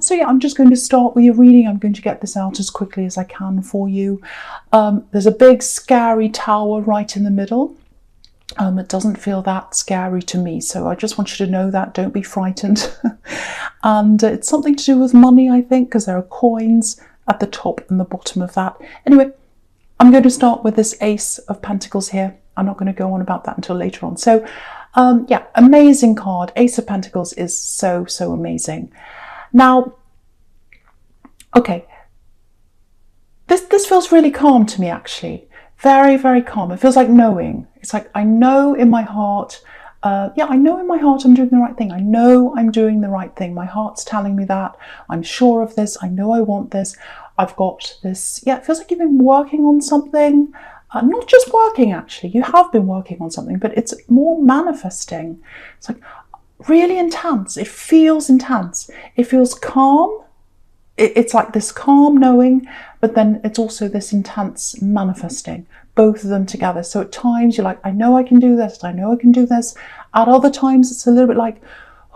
So yeah, I'm just going to start with your reading. I'm going to get this out as quickly as I can for you. There's a big scary tower right in the middle. It doesn't feel that scary to me, so I just want you to know that. Don't be frightened. And it's something to do with money, I think, because there are coins at the top and the bottom of that. Anyway, I'm going to start with this Ace of Pentacles here. I'm not going to go on about that until later on. So yeah, amazing card. Ace of Pentacles is so amazing. Now, okay, this feels really calm to me, actually. Very calm. It feels like knowing. It's like, I know in my heart, yeah, I know in my heart I'm doing the right thing. I know I'm doing the right thing. My heart's telling me that. I'm sure of this. I know I want this. I've got this. Yeah, it feels like you've been working on something. Not just working, actually. You have been working on something, but it's more manifesting. It's like really intense. It feels intense. It feels calm. It's like this calm knowing, but then it's also this intense manifesting, both of them together. So at times you're like, I know I can do this. I know I can do this. At other times it's a little bit like,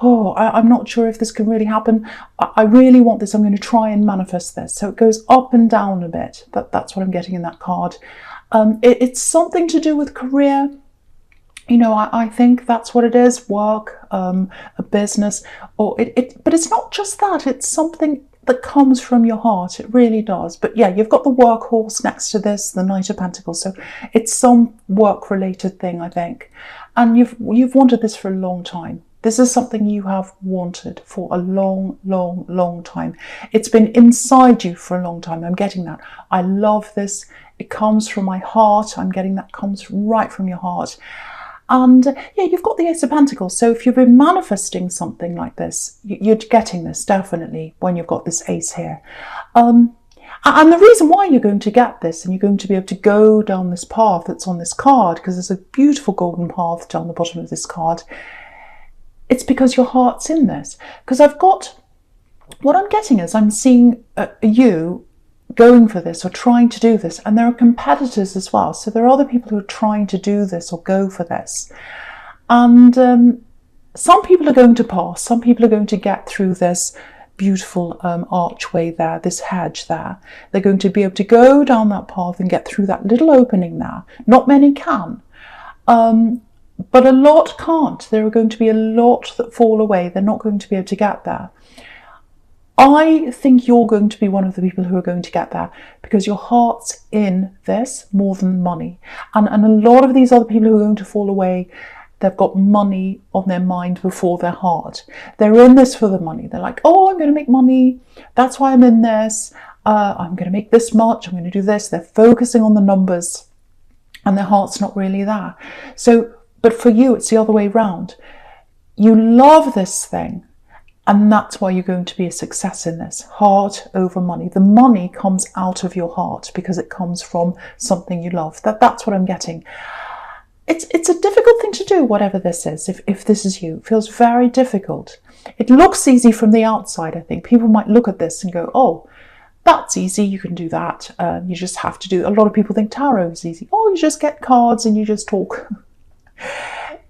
oh, I'm not sure if this can really happen. I really want this. I'm going to try and manifest this. So it goes up and down a bit. That's what I'm getting in that card. It's something to do with career. You know, I think that's what it is. Work, a business, or but it's not just that. It's something that comes from your heart. It really does. But yeah, you've got the workhorse next to this, the Knight of Pentacles. So it's some work-related thing, I think. And you've wanted this for a long time. This is something you have wanted for a long time. It's been inside you for a long time. I'm getting that. I love this. It comes from my heart. I'm getting that comes right from your heart. And yeah, you've got the Ace of Pentacles. So if you've been manifesting something like this, you're getting this definitely when you've got this ace here. And the reason why you're going to get this and you're going to be able to go down this path that's on this card, because there's a beautiful golden path down the bottom of this card, it's because your heart's in this. Because what I'm getting is I'm seeing you going for this or trying to do this, and there are competitors as well. So there are other people who are trying to do this or go for this, and some people are going to pass. Some people are going to get through this beautiful archway there, this hedge there. They're going to be able to go down that path and get through that little opening there. Not many can, but a lot can't. There are going to be a lot that fall away. They're not going to be able to get there. I think you're going to be one of the people who are going to get there because your heart's in this more than money. And a lot of these other people who are going to fall away, they've got money on their mind before their heart. They're in this for the money. They're like, oh, I'm going to make money. That's why I'm in this. I'm going to make this much. I'm going to do this. They're focusing on the numbers and their heart's not really there. So, but for you, it's the other way around. You love this thing. And that's why you're going to be a success in this. Heart over money. The money comes out of your heart because it comes from something you love. That's what I'm getting. It's a difficult thing to do, whatever this is, if this is you. It feels very difficult. It looks easy from the outside, I think. People might look at this and go, oh, that's easy, you can do that. You just have to do. A lot of people think tarot is easy. Oh, you just get cards and you just talk.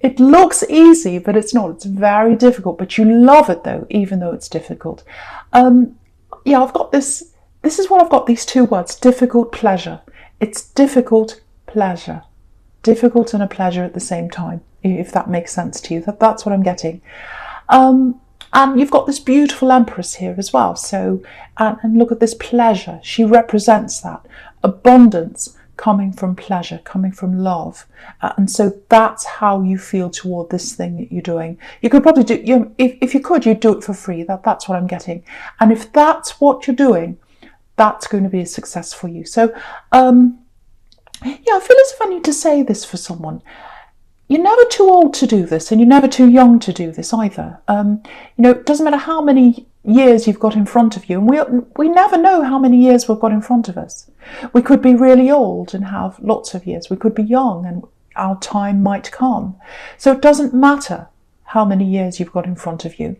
It looks easy, but it's not. It's very difficult, but you love it though, even though it's difficult. Yeah, I've got this. This is what I've got, these two words, difficult, pleasure. It's difficult, pleasure. Difficult and a pleasure at the same time, if that makes sense to you. That's what I'm getting. And you've got this beautiful Empress here as well. So, and look at this pleasure. She represents that. Abundance, coming from pleasure, coming from love. And so that's how you feel toward this thing that you're doing. You could probably do, if you could, you'd do it for free. That's what I'm getting. And if that's what you're doing, that's going to be a success for you. So, yeah, I feel as if I need to say this for someone. You're never too old to do this, and you're never too young to do this either. It doesn't matter how many years you've got in front of you, and we never know how many years we've got in front of us. We could be really old and have lots of years. We could be young and our time might come. So it doesn't matter how many years you've got in front of you.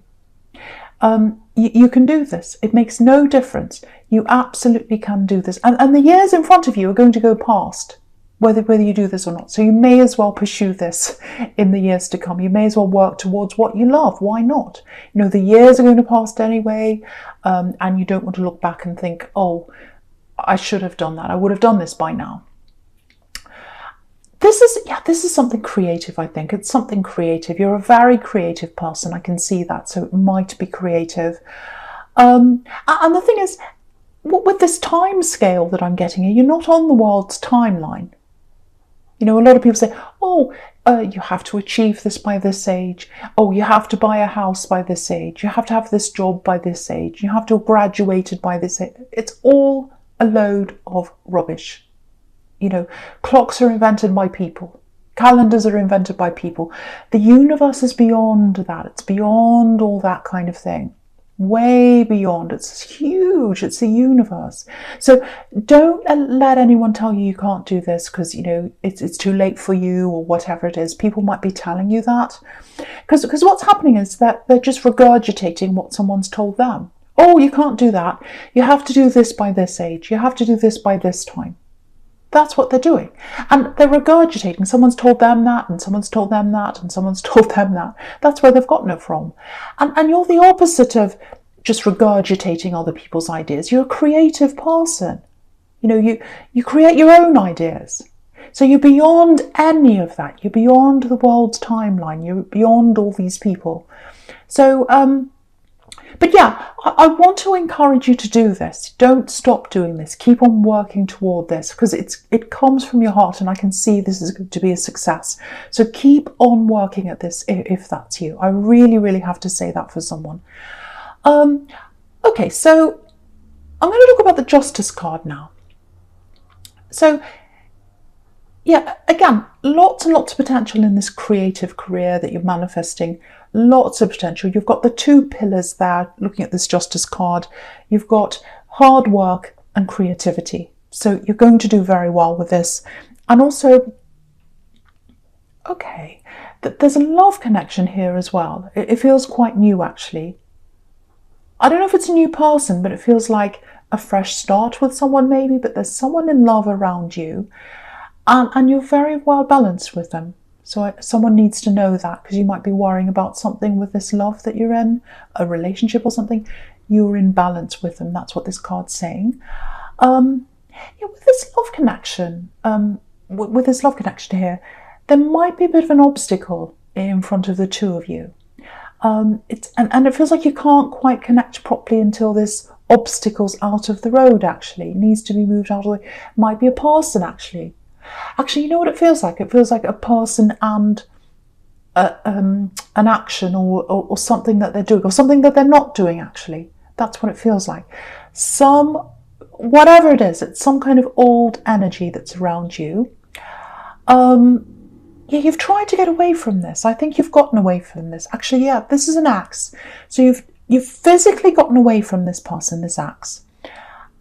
You can do this. It makes no difference. You absolutely can do this. And the years in front of you are going to go past. whether you do this or not. So you may as well pursue this in the years to come. You may as well work towards what you love. Why not? You know, the years are going to pass anyway, and you don't want to look back and think, oh, I should have done that. I would have done this by now. This is something creative, I think. It's something creative. You're a very creative person. I can see that. So it might be creative. And the thing is, with this time scale that I'm getting here, you're not on the world's timeline. You know, a lot of people say, oh, you have to achieve this by this age. Oh, you have to buy a house by this age. You have to have this job by this age. You have to have graduated by this age. It's all a load of rubbish. You know, clocks are invented by people. Calendars are invented by people. The universe is beyond that. It's beyond all that kind of thing. Way beyond. It's huge. It's the universe. So don't let anyone tell you you can't do this because, you know, it's too late for you or whatever it is. People might be telling you that. Because what's happening is that they're just regurgitating what someone's told them. Oh, you can't do that. You have to do this by this age. You have to do this by this time. That's what they're doing. And they're regurgitating. Someone's told them that, and someone's told them that, and someone's told them that. That's where they've gotten it from. And you're the opposite of just regurgitating other people's ideas. You're a creative person. You know, you create your own ideas. So you're beyond any of that. You're beyond the world's timeline. You're beyond all these people. So, but yeah, I want to encourage you to do this. Don't stop doing this. Keep on working toward this because it comes from your heart and I can see this is going to be a success. So keep on working at this if that's you. I really, really have to say that for someone. Okay, so I'm going to talk about the Justice card now. So yeah, again, lots and lots of potential in this creative career that you're manifesting. Lots of potential. You've got the two pillars there, looking at this Justice card. You've got hard work and creativity. So you're going to do very well with this. And also, okay, there's a love connection here as well. It feels quite new, actually. I don't know if it's a new person, but it feels like a fresh start with someone maybe, but there's someone in love around you. And you're very well balanced with them. So someone needs to know that because you might be worrying about something with this love that you're in, a relationship or something. You're in balance with them. That's what this card's saying. With this love connection, here, there might be a bit of an obstacle in front of the two of you. And it feels like you can't quite connect properly until this obstacle's out of the road, actually. It needs to be moved out of the way. Might be a person, actually. Actually, you know what it feels like? It feels like a person and an action or something that they're doing or something that they're not doing, actually. That's what it feels like. Whatever it is, it's some kind of old energy that's around you. You've tried to get away from this. I think you've gotten away from this. Actually, yeah, this is an axe. So you've physically gotten away from this person, this axe.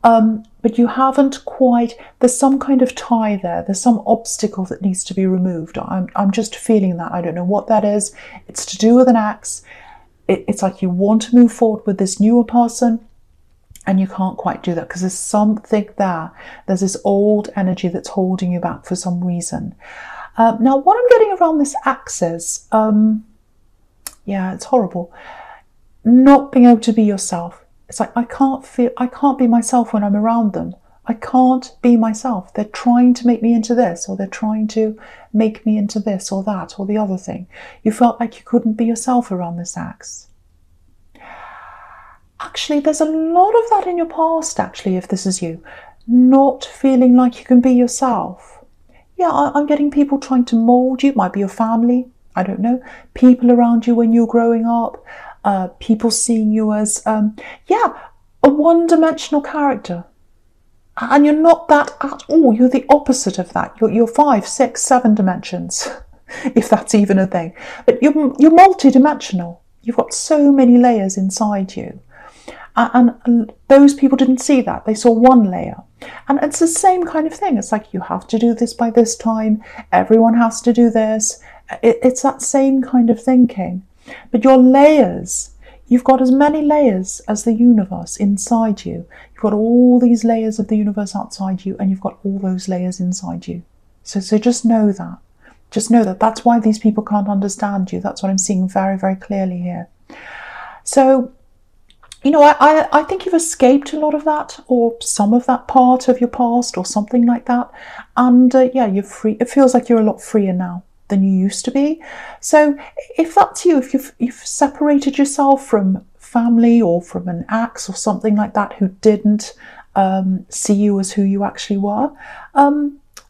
But you haven't quite, there's some kind of tie there. There's some obstacle that needs to be removed. I'm just feeling that. I don't know what that is. It's to do with an axe. It's like you want to move forward with this newer person and you can't quite do that because there's something there. There's this old energy that's holding you back for some reason. Now, what I'm getting around this axe is, it's horrible. Not being able to be yourself. It's like I can't be myself when I'm around them. I can't be myself. They're trying to make me into this, or they're trying to make me into this or that or the other thing. You felt like you couldn't be yourself around this axe. Actually, there's a lot of that in your past, actually, if this is you. Not feeling like you can be yourself. Yeah, I'm getting people trying to mold you. It might be your family. I don't know. People around you when you're growing up. People seeing you as, a one-dimensional character. And you're not that at all. You're the opposite of that. You're 5, 6, 7 dimensions, if that's even a thing. But you're multi-dimensional. You've got so many layers inside you. And those people didn't see that. They saw one layer. And it's the same kind of thing. It's like, you have to do this by this time. Everyone has to do this. It's that same kind of thinking. But your layers, you've got as many layers as the universe inside you. You've got all these layers of the universe outside you, and you've got all those layers inside you. So just know that. Just know that that's why these people can't understand you. That's what I'm seeing very, very clearly here. So, you know, I think you've escaped a lot of that, or some of that part of your past, or something like that. And yeah, you're free. It feels like you're a lot freer now than you used to be. So if that's you, if you've separated yourself from family or from an ex or something like that who didn't see you as who you actually were,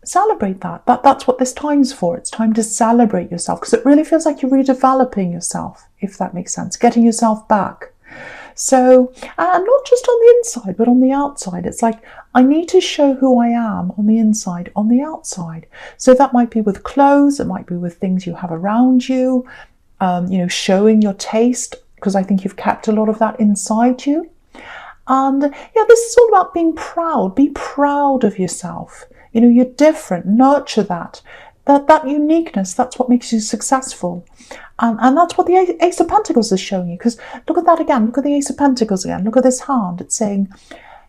celebrate that. That's what this time's for. It's time to celebrate yourself, because it really feels like you're redeveloping yourself, if that makes sense, getting yourself back. So, and not just on the inside, but on the outside. It's like, I need to show who I am on the inside, on the outside. So that might be with clothes, it might be with things you have around you, you know, showing your taste, because I think you've kept a lot of that inside you. And yeah, this is all about being proud. Be proud of yourself. You know, you're different. Nurture that. That uniqueness, that's what makes you successful. And that's what the Ace of Pentacles is showing you. Because look at that again. Look at the Ace of Pentacles again. Look at this hand. It's saying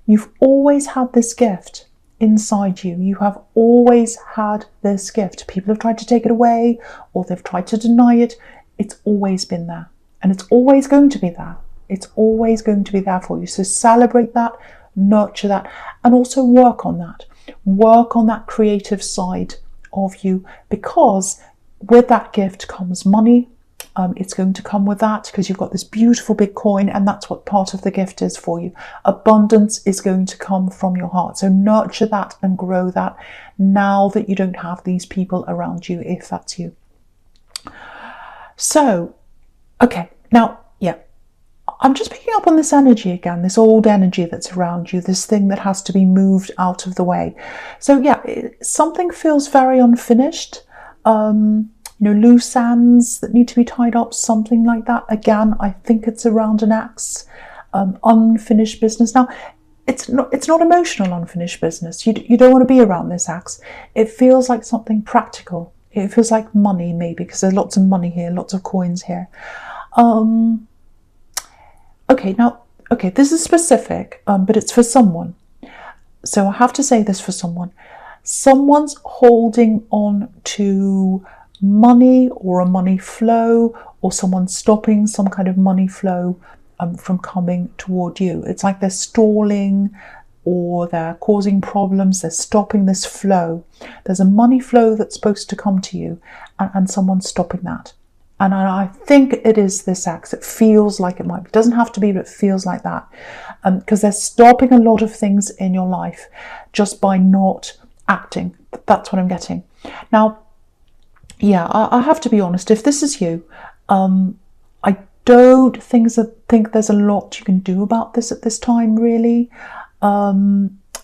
you've always had this gift inside you. You have always had this gift. People have tried to take it away, or they've tried to deny it. It's always been there. And it's always going to be there. It's always going to be there for you. So celebrate that, nurture that, and also work on that. Work on that creative side of you, because with that gift comes money. It's going to come with that, because you've got this beautiful big coin, and that's what part of the gift is for you. Abundance is going to come from your heart. So nurture that and grow that now that you don't have these people around you, if that's you. So, okay, now, yeah, I'm just picking up on this energy again, this old energy that's around you, this thing that has to be moved out of the way. So yeah, something feels very unfinished. You know, loose ends that need to be tied up, something like that. Again, I think it's around an ex, unfinished business. Now, it's not emotional unfinished business. You don't want to be around this ex. It feels like something practical. It feels like money, maybe, because there's lots of money here, lots of coins here. Okay, now, okay, this is specific, but it's for someone. So I have to say this for someone. Someone's holding on to money or a money flow, or someone's stopping some kind of money flow from coming toward you. It's like they're stalling, or they're causing problems. They're stopping this flow. There's a money flow that's supposed to come to you, and someone's stopping that. And I think it is this ex. It feels like it might be. It doesn't have to be, but it feels like that. Because they're stopping a lot of things in your life just by not acting. That's what I'm getting. Now, yeah, I have to be honest. If this is you, I don't think there's a lot you can do about this at this time, really. Yeah,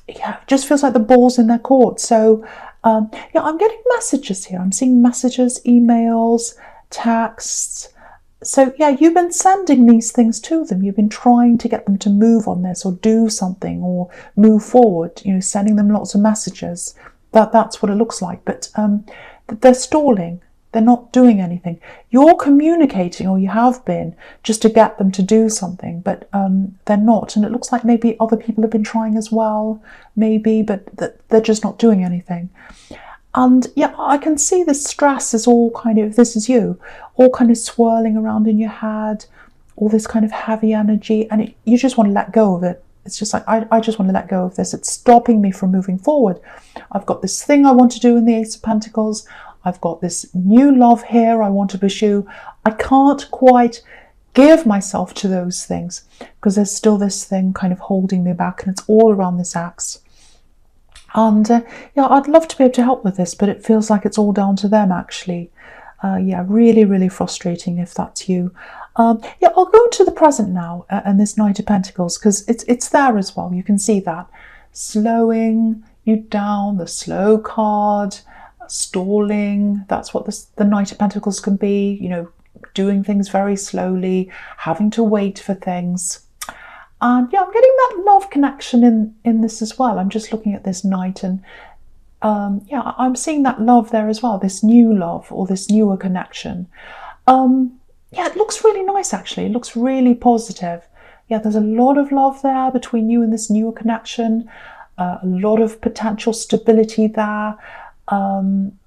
it just feels like the ball's in their court. So, yeah, I'm getting messages here. I'm seeing messages, emails, texts. So yeah, you've been sending these things to them. You've been trying to get them to move on this, or do something, or move forward, you know, sending them lots of messages. That's what it looks like. But they're stalling. They're not doing anything. You're communicating, or you have been, just to get them to do something, but they're not. And it looks like maybe other people have been trying as well, maybe, but they're just not doing anything. And yeah, I can see the stress is all kind of, if this is you, all kind of swirling around in your head, all this kind of heavy energy, and you just want to let go of it. It's just like, I just want to let go of this. It's stopping me from moving forward. I've got this thing I want to do in the Ace of Pentacles. I've got this new love here I want to pursue. I can't quite give myself to those things, because there's still this thing kind of holding me back, and it's all around this axe. And yeah, I'd love to be able to help with this, but it feels like it's all down to them, actually. Yeah, really, really frustrating if that's you. Yeah, I'll go into the present now, and this Knight of Pentacles, because it's there as well. You can see that. Slowing you down, the slow card, stalling. That's what the Knight of Pentacles can be, you know, doing things very slowly, having to wait for things. And yeah, I'm getting that love connection in this as well. I'm just looking at this Knight, and yeah, I'm seeing that love there as well, this new love, or this newer connection. Yeah, it looks really nice, actually. It looks really positive. Yeah, there's a lot of love there between you and this newer connection, a lot of potential stability there. And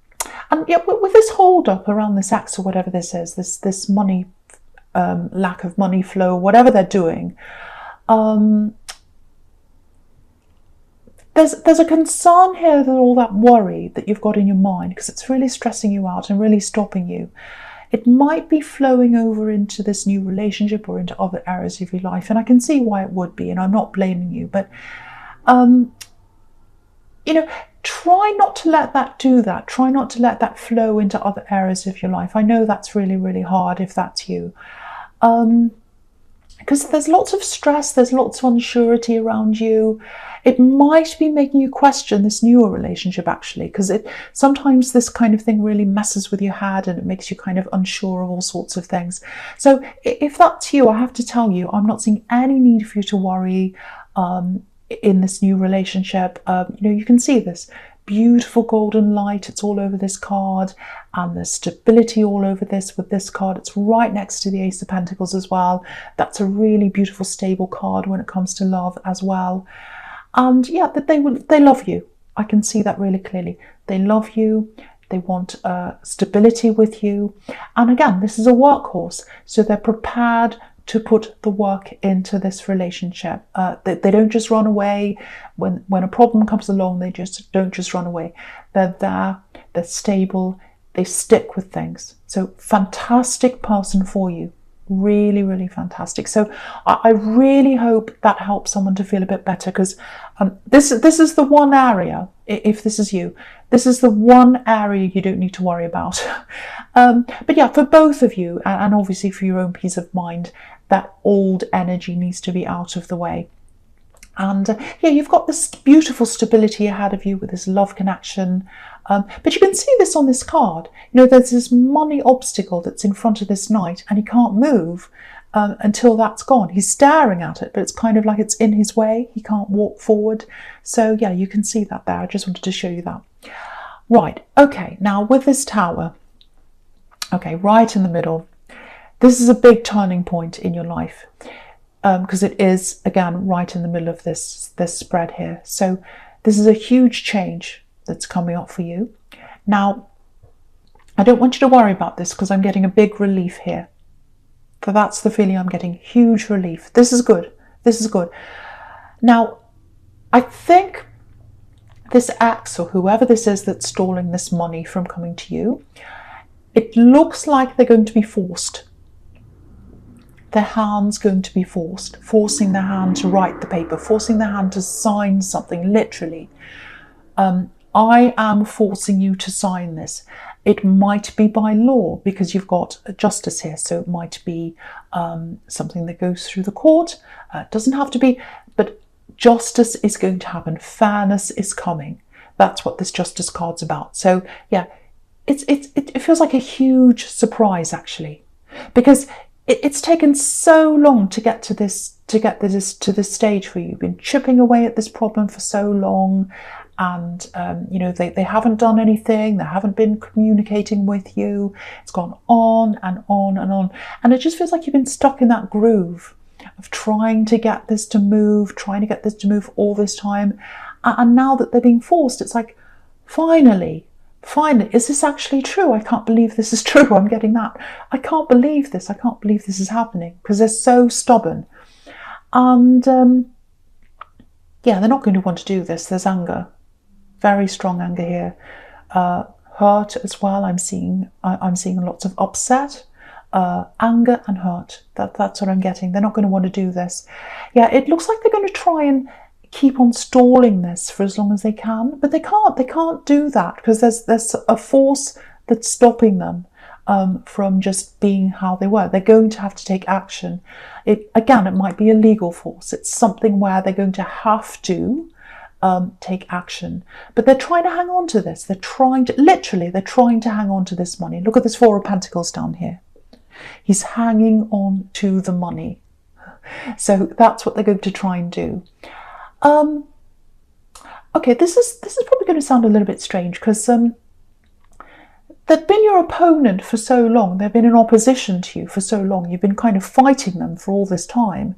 yeah, with this hold up around this X or whatever this is, this money, lack of money flow, whatever they're doing, there's a concern here that all that worry that you've got in your mind, because it's really stressing you out and really stopping you, it might be flowing over into this new relationship or into other areas of your life. And I can see why it would be, and I'm not blaming you, but try not to let that do that. Try not to let that flow into other areas of your life. I know that's really, really hard if that's you. Because there's lots of stress, there's lots of unsurety around you. It might be making you question this newer relationship, actually, because sometimes this kind of thing really messes with your head and it makes you kind of unsure of all sorts of things. So if that's you, I have to tell you, I'm not seeing any need for you to worry in this new relationship. You can see this beautiful golden light. It's all over this card, and there's stability all over this with this card. It's right next to the Ace of Pentacles as well. That's a really beautiful, stable card when it comes to love as well. And yeah, that they love you. I can see that really clearly. They love you. They want stability with you. And again, this is a workhorse, so they're prepared to put the work into this relationship. They don't just run away when a problem comes along. They just don't just run away. They're there, they're stable, they stick with things. So fantastic person for you. Really, really fantastic. So I really hope that helps someone to feel a bit better, because this is the one area, if this is you, this is the one area you don't need to worry about. But yeah, for both of you, and obviously for your own peace of mind, that old energy needs to be out of the way. And yeah, you've got this beautiful stability ahead of you with this love connection. But you can see this on this card. There's this money obstacle that's in front of this knight, and he can't move until that's gone. He's staring at it, but it's kind of like it's in his way. He can't walk forward. So yeah, you can see that there. I just wanted to show you that. Right, okay, now with this tower, okay, right in the middle, this is a big turning point in your life, because it is, again, right in the middle of this spread here. So this is a huge change that's coming up for you. Now, I don't want you to worry about this, because I'm getting a big relief here. So that's the feeling I'm getting, huge relief. This is good. This is good. Now, I think this X, or whoever this is that's stalling this money from coming to you, it looks like they're going to be forced. Their hand's going to be forcing their hand to write the paper, forcing their hand to sign something, literally. I am forcing you to sign this. It might be by law, because you've got a justice here, so it might be something that goes through the court. It doesn't have to be, but justice is going to happen. Fairness is coming. That's what this justice card's about. So yeah, it feels like a huge surprise, actually, because it's taken so long to get to this stage for you. You've been chipping away at this problem for so long, and they haven't done anything. They haven't been communicating with you. It's gone on and on and on, and it just feels like you've been stuck in that groove of trying to get this to move all this time. And now that they're being forced, it's like, finally, is this actually true? I can't believe this is true. I'm getting that. I can't believe this. I can't believe this is happening, because they're so stubborn. And yeah, they're not going to want to do this. There's anger, very strong anger here. Hurt as well. I'm seeing lots of upset, anger and hurt. That's what I'm getting. They're not going to want to do this. Yeah, it looks like they're going to try and keep on stalling this for as long as they can, but they can't do that, because there's a force that's stopping them from just being how they were. They're going to have to take action. It might be a legal force. It's something where they're going to have to take action, but they're trying to hang on to this. They're trying to hang on to this money. Look at this Four of Pentacles down here. He's hanging on to the money. So that's what they're going to try and do. Okay, this is probably going to sound a little bit strange, because they've been your opponent for so long. They've been in opposition to you for so long. You've been kind of fighting them for all this time.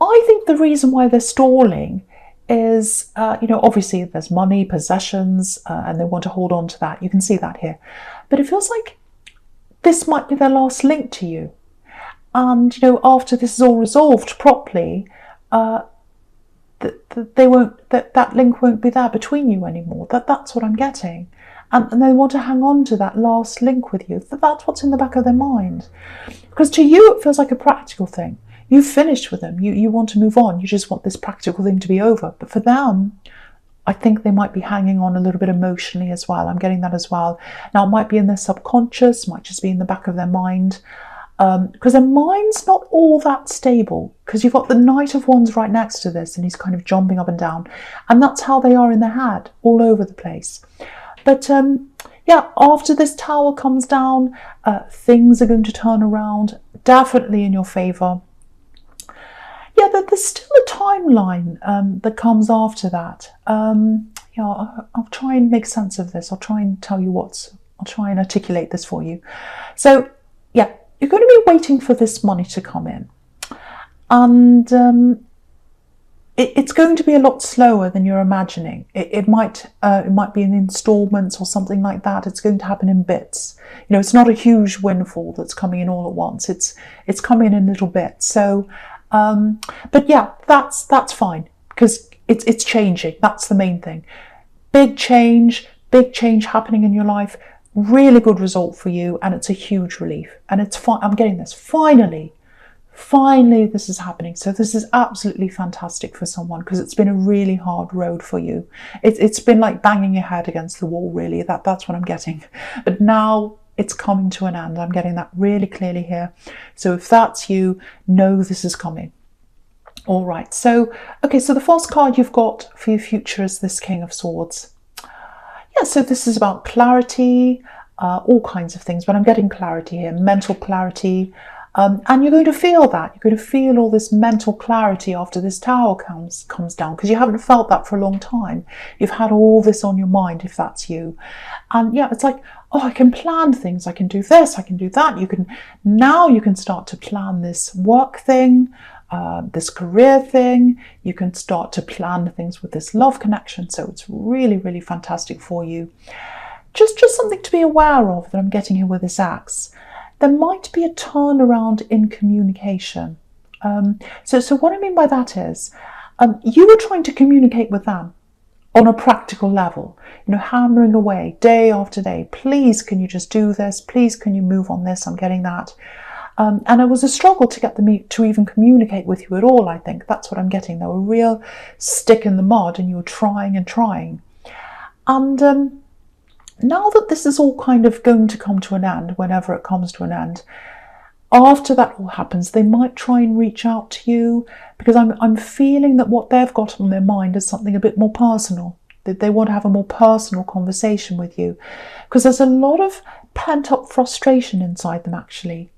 I think the reason why they're stalling is, obviously there's money, possessions, and they want to hold on to that. You can see that here. But it feels like this might be their last link to you. And, after this is all resolved properly, that link won't be there between you anymore. That's what I'm getting. And they want to hang on to that last link with you. That's what's in the back of their mind. Because to you, it feels like a practical thing. You've finished with them. You want to move on. You just want this practical thing to be over. But for them, I think they might be hanging on a little bit emotionally as well. I'm getting that as well. Now, it might be in their subconscious, might just be in the back of their mind. Because their mind's not all that stable. Because you've got the Knight of Wands right next to this, and he's kind of jumping up and down. And that's how they are in their head, all over the place. But after this Tower comes down, things are going to turn around, definitely in your favour. Yeah, there's still a timeline that comes after that. I'll try and make sense of this. I'll try and I'll try and articulate this for you. So, yeah, you're going to be waiting for this money to come in. And it's going to be a lot slower than you're imagining. It might be in installments or something like that. It's going to happen in bits. It's not a huge windfall that's coming in all at once. It's coming in little bits. So, but yeah, that's fine, because it's changing. That's the main thing. Big change happening in your life. Really good result for you, and it's a huge relief. And it's fine. I'm getting this. Finally, this is happening. So this is absolutely fantastic for someone, because it's been a really hard road for you. It's been like banging your head against the wall, really. That's what I'm getting. But now it's coming to an end. I'm getting that really clearly here. So if that's you, know this is coming. All right. So, okay. So the first card you've got for your future is this King of Swords. Yeah, so this is about clarity, all kinds of things, but I'm getting clarity here, mental clarity. And you're going to feel that. You're going to feel all this mental clarity after this Tower comes down, because you haven't felt that for a long time. You've had all this on your mind, if that's you. And yeah, it's like, oh, I can plan things. I can do this. I can do that. Now you can start to plan this work thing, this career thing. You can start to plan things with this love connection. So it's really, really fantastic for you. Just something to be aware of that I'm getting here with this axe. There might be a turnaround in communication. So what I mean by that is, you were trying to communicate with them on a practical level, hammering away day after day. Please, can you just do this? Please, can you move on this? I'm getting that. And it was a struggle to get them to even communicate with you at all, I think. That's what I'm getting. They were a real stick in the mud, and you were trying and trying. And now that this is all kind of going to come to an end, whenever it comes to an end, after that all happens, they might try and reach out to you, because I'm feeling that what they've got on their mind is something a bit more personal. That they want to have a more personal conversation with you, because there's a lot of pent-up frustration inside them, actually.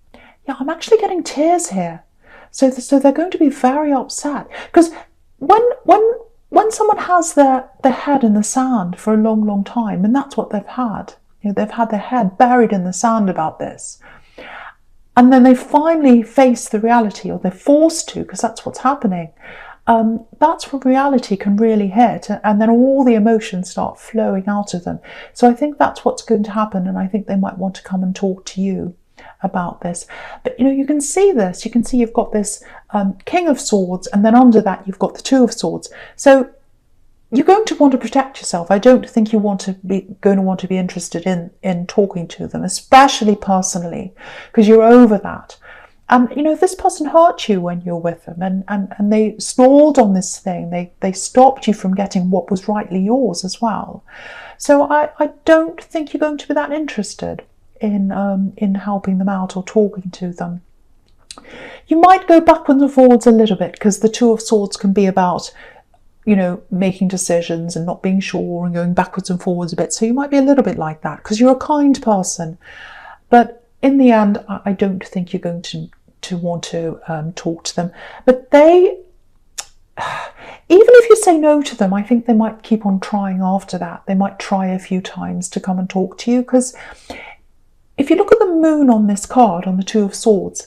Yeah, I'm actually getting tears here. So they're going to be very upset, because when someone has their head in the sand for a long, long time, and that's what they've had, they've had their head buried in the sand about this, and then they finally face the reality, or they're forced to, because that's what's happening. That's where reality can really hit, and then all the emotions start flowing out of them. So I think that's what's going to happen, and I think they might want to come and talk to you about this. But you can see this. You can see you've got this King of Swords, and then under that you've got the Two of Swords. So you're going to want to protect yourself. I don't think you're going to want to be interested in talking to them, especially personally, because you're over that. And if this person hurt you when you're with them, and they stalled on this thing, they stopped you from getting what was rightly yours as well. So I don't think you're going to be that interested in helping them out or talking to them. You might go backwards and forwards a little bit, because the Two of Swords can be about, making decisions and not being sure and going backwards and forwards a bit. So you might be a little bit like that, because you're a kind person. But in the end, I don't think you're going to want to talk to them. But even if you say no to them, I think they might keep on trying after that. They might try a few times to come and talk to you, because if you look at the moon on this card, on the Two of Swords,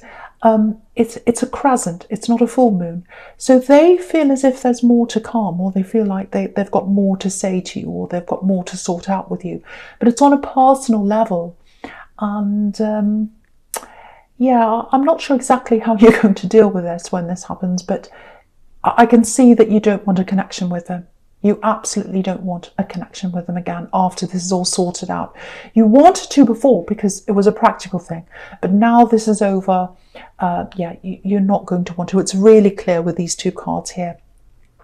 it's a crescent, it's not a full moon. So they feel as if there's more to come, or they feel like they've got more to say to you, or they've got more to sort out with you. But it's on a personal level. And yeah, I'm not sure exactly how you're going to deal with this when this happens, but I can see that you don't want a connection with them. You absolutely don't want a connection with them again after this is all sorted out. You wanted to before because it was a practical thing, but now this is over, yeah, you're not going to want to. It's really clear with these two cards here.